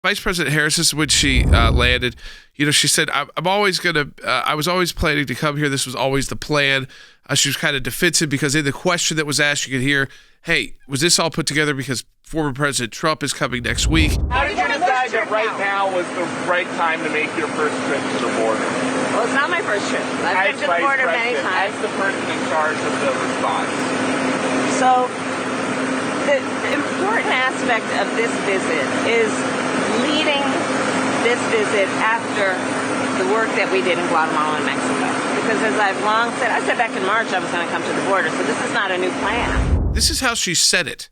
Vice President Harris, this is when she landed. She said, I was always planning to come here. This was always the plan. She was kind of defensive because in the question that was asked, you could hear, hey, was this all put together because former President Trump is coming next week? How did you decide that right now was the right time to make your first trip to the border? Well, it's not my first trip. I've been to the border many times. As the person in charge of the response. So the important aspect of this visit is leading this visit after the work that we did in Guatemala and Mexico. Because as I've long said, I said back in March I was going to come to the border, so this is not a new plan. This is how she said it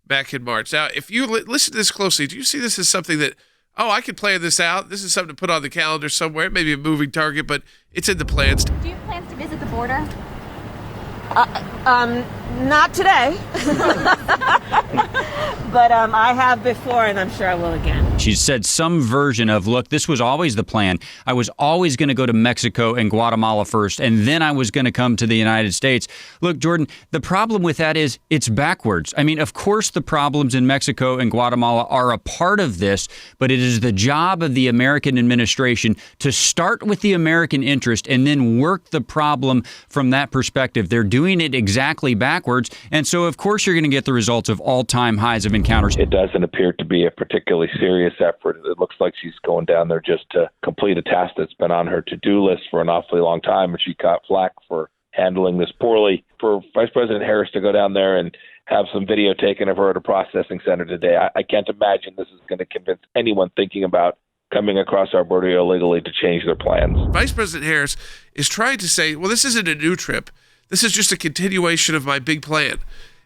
back in March. Now, if you listen to this closely, do you see this as something that, I could plan this out? This is something to put on the calendar somewhere, maybe a moving target, but it's in the plans. Do you have plans to visit the border? Not today. But I have before, and I'm sure I will again. She said some version of, look, this was always the plan. I was always going to go to Mexico and Guatemala first, and then I was going to come to the United States. Look, Jordan, the problem with that is it's backwards. I mean, of course, the problems in Mexico and Guatemala are a part of this, but it is the job of the American administration to start with the American interest and then work the problem from that perspective. They're doing it exactly backwards, and so, of course, you're going to get the results of all-time highs of encounters. It doesn't appear to be a particularly serious effort. It looks like she's going down there just to complete a task that's been on her to-do list for an awfully long time, and she caught flack for handling this poorly. For Vice President Harris to go down there and have some video taken of her at a processing center today, I can't imagine this is going to convince anyone thinking about coming across our border illegally to change their plans. Vice President Harris is trying to say, well, this isn't a new trip. This is just a continuation of my big plan.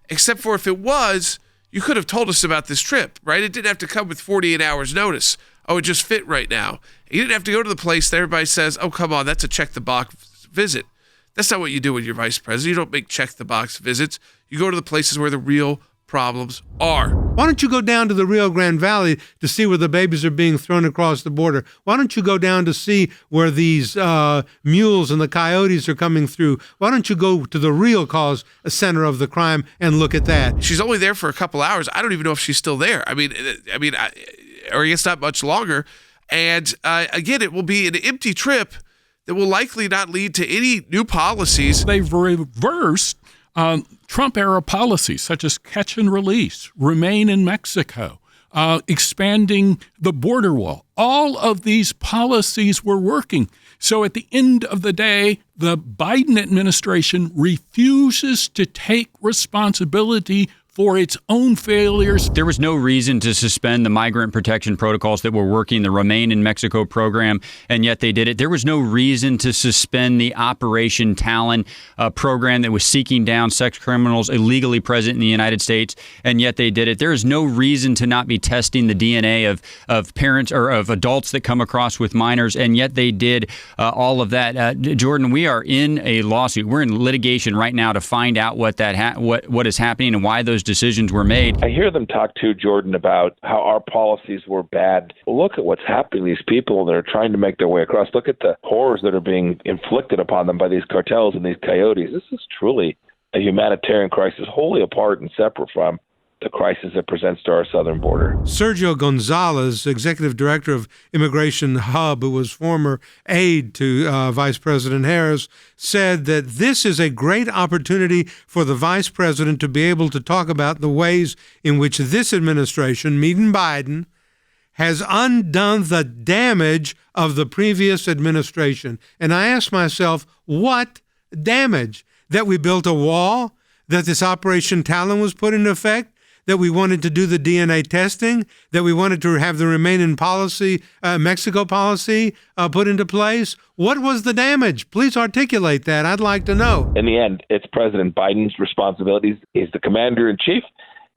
Except for if it was, you could have told us about this trip, right? It didn't have to come with 48 hours notice. Oh, it just fit right now. You didn't have to go to the place that everybody says, oh, come on, that's a check-the-box visit. That's not what you do when you're vice president. You don't make check-the-box visits. You go to the places where the real problems are. Why don't you go down to the Rio Grande Valley to see where the babies are being thrown across the border? Why don't you go down to see where these mules and the coyotes are coming through? Why don't you go to the real cause center of the crime and look at that? She's only there for a couple hours. I don't even know if she's still there. I mean, or I guess not much longer. And again, it will be an empty trip that will likely not lead to any new policies. They've reversed Trump-era policies such as catch and release, remain in Mexico, expanding the border wall. All of these policies were working. So at the end of the day, the Biden administration refuses to take responsibility for its own failures. There was no reason to suspend the migrant protection protocols that were working, the Remain in Mexico program, and yet they did it. There was no reason to suspend the Operation Talon program that was seeking down sex criminals illegally present in the United States, and yet they did it. There is no reason to not be testing the DNA of parents or of adults that come across with minors, and yet they did all of that. Jordan, we are in a lawsuit. We're in litigation right now to find out what is happening and why those decisions were made. I hear them talk to Jordan about how our policies were bad. Look at what's happening to these people that are trying to make their way across. Look at the horrors that are being inflicted upon them by these cartels and these coyotes. This is truly a humanitarian crisis, wholly apart and separate from the crisis it presents to our southern border. Sergio Gonzalez, executive director of Immigration Hub, who was former aide to Vice President Harris, said that this is a great opportunity for the vice president to be able to talk about the ways in which this administration, meeting Biden, has undone the damage of the previous administration. And I asked myself, what damage? That we built a wall? That this Operation Talon was put into effect? That we wanted to do the DNA testing, that we wanted to have the Remain in policy, Mexico policy put into place? What was the damage? Please articulate that. I'd like to know. In the end, it's President Biden's responsibilities. He's the commander-in-chief.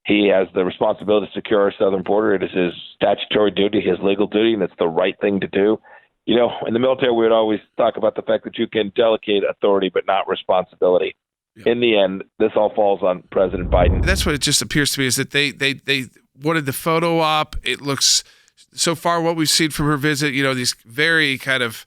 He has the responsibility to secure our southern border. It is his statutory duty, his legal duty, and it's the right thing to do. You know, in the military, we would always talk about the fact that you can delegate authority but not responsibility. In the end, this all falls on President Biden. That's what it just appears to me, is that they wanted the photo op. It looks, so far what we've seen from her visit, these very kind of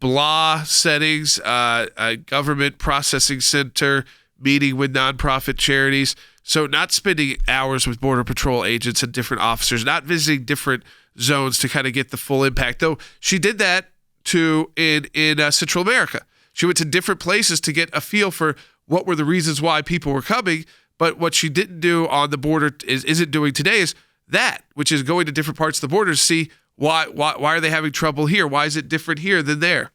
blah settings, a government processing center, meeting with nonprofit charities. So not spending hours with Border Patrol agents and different officers, not visiting different zones to kind of get the full impact. Though she did that in Central America. She went to different places to get a feel for what were the reasons why people were coming. But what she didn't do on the border isn't doing today is that, which is going to different parts of the border to see why are they having trouble here? Why is it different here than there?